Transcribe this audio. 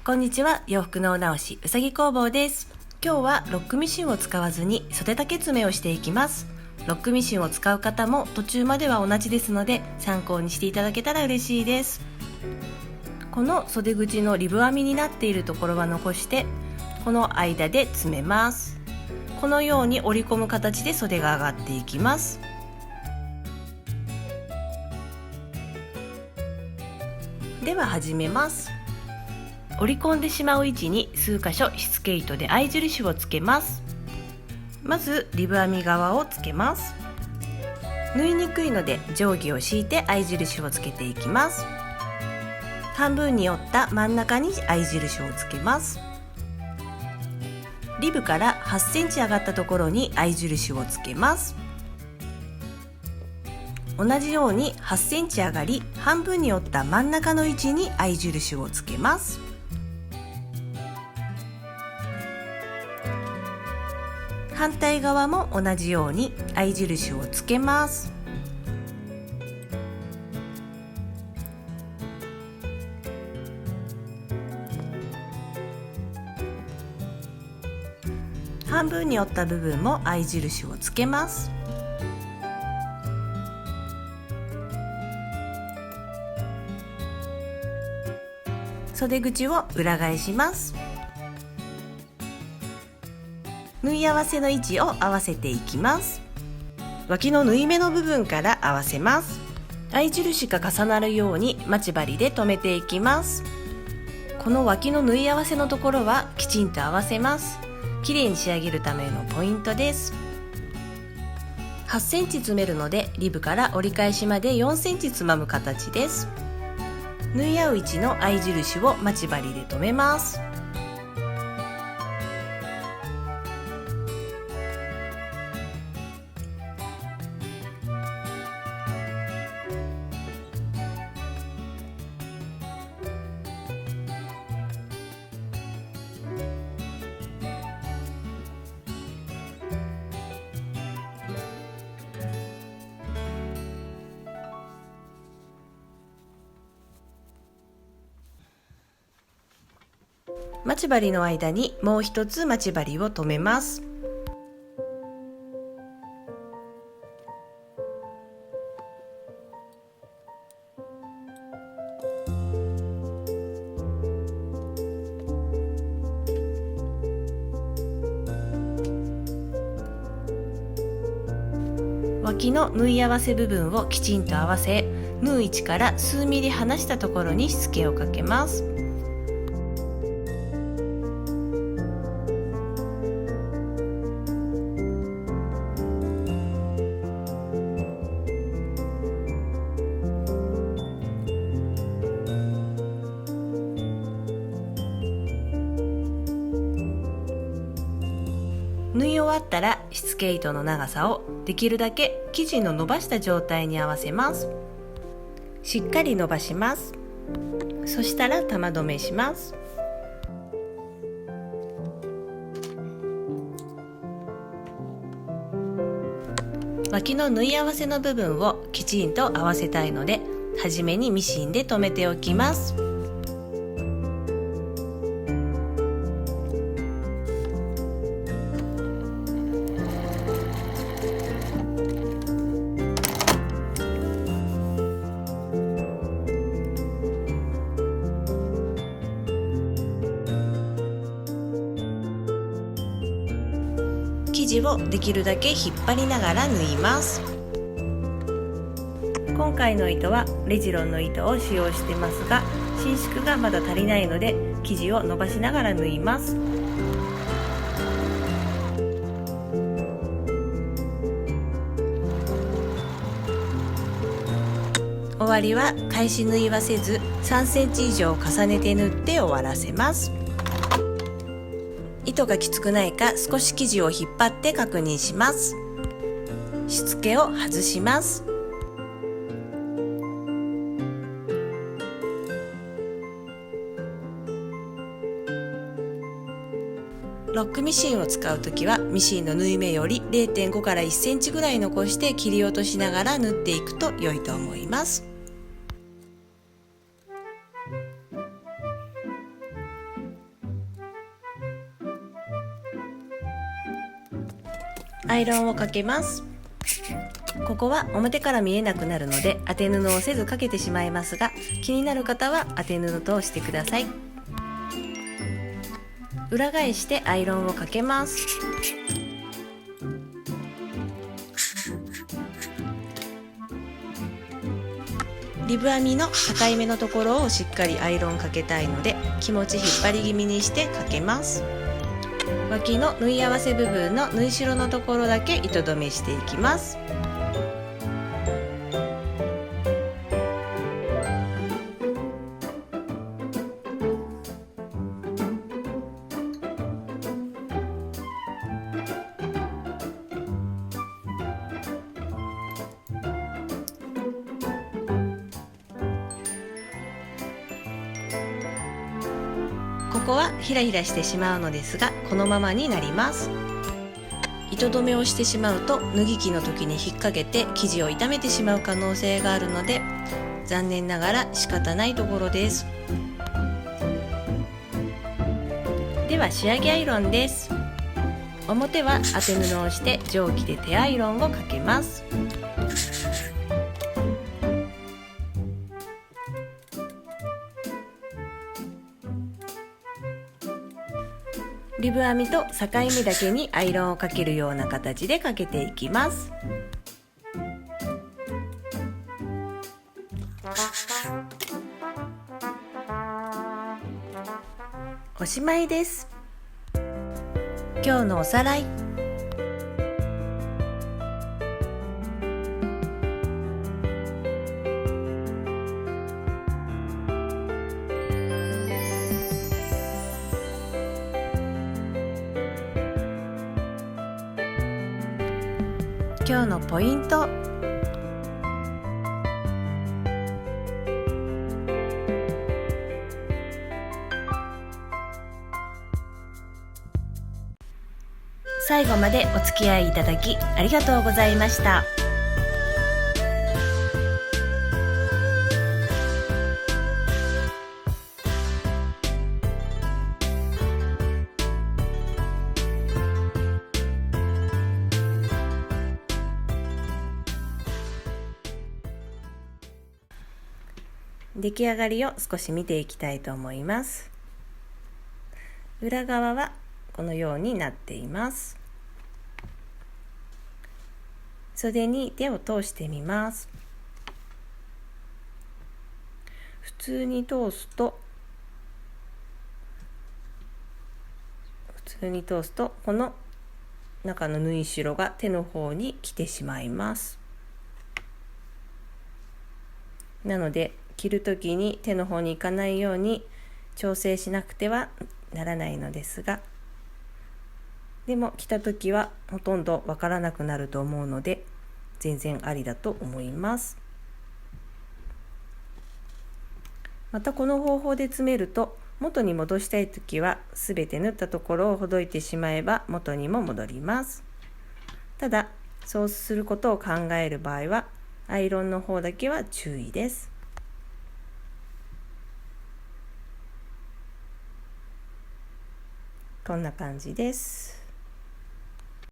こんにちは。洋服のお直しうさぎ工房です。今日はロックミシンを使わずに袖丈詰めをしていきます。ロックミシンを使う方も途中までは同じですので参考にしていただけたら嬉しいです。この袖口のリブ編みになっているところは残してこの間で詰めます。このように折り込む形で袖が上がっていきます。では始めます。折り込んでしまう位置に数箇所しつけ糸で合い印をつけます。まずリブ編み側をつけます。縫いにくいので定規を敷いて合い印をつけていきます。半分に折った真ん中に合い印をつけます。リブから8センチ上がったところに合い印をつけます。同じように8センチ上がり半分に折った真ん中の位置に合い印をつけます。反対側も同じように合い印をつけます。半分に折った部分も合い印をつけます。袖口を裏返します。縫い合わせの位置を合わせていきます。脇の縫い目の部分から合わせます。合い印が重なるように待ち針で留めていきます。この脇の縫い合わせのところはきちんと合わせます。綺麗に仕上げるためのポイントです。8センチ詰めるのでリブから折り返しまで4センチつまむ形です。縫い合う位置の合い印を待ち針で留めます。待ち針の間にもう一つ待ち針を留めます。脇の縫い合わせ部分をきちんと合わせ、縫う位置から数ミリ離したところにしつけをかけます。縫い終わったらしつけ糸の長さをできるだけ生地の伸ばした状態に合わせます。しっかり伸ばします。そしたら玉留めします。脇の縫い合わせの部分をきちんと合わせたいので、はじめにミシンで留めておきます。生地をできるだけ引っ張りながら縫います。今回の糸はレジロンの糸を使用してますが、伸縮がまだ足りないので生地を伸ばしながら縫います。終わりは返し縫いはせず3センチ以上重ねて縫って終わらせます。糸がきつくないか少し生地を引っ張って確認します。しつけを外します。ロックミシンを使うときはミシンの縫い目より 0.5 から1センチぐらい残して切り落としながら縫っていくと良いと思います。アイロンをかけます。ここは表から見えなくなるので当て布をせずかけてしまいますが、気になる方は当て布としてください。裏返してアイロンをかけます。リブ編みの境目のところをしっかりアイロンかけたいので、気持ち引っ張り気味にしてかけます。脇の縫い合わせ部分の縫い代のところだけ糸止めしていきます。ここはヒラヒラしてしまうのですが、このままになります。糸止めをしてしまうと脱ぎ着の時に引っ掛けて生地を傷めてしまう可能性があるので、残念ながら仕方ないところです。では仕上げアイロンです。表は当て布をして蒸気で手アイロンをかけます。リブ編みと境目だけにアイロンをかけるような形でかけていきます。おしまいです。今日のおさらい。今日のポイント。最後までお付き合いいただきありがとうございました。出来上がりを少し見ていきたいと思います。裏側はこのようになっています。袖に手を通してみます。普通に通すとこの中の縫い代が手の方に来てしまいます。なので着るときに手の方に行かないように調整しなくてはならないのですが、でも着たときはほとんどわからなくなると思うので全然ありだと思います。またこの方法で詰めると元に戻したいときはすべて縫ったところをほどいてしまえば元にも戻ります。ただそうすることを考える場合はアイロンの方だけは注意です。こんな感じです。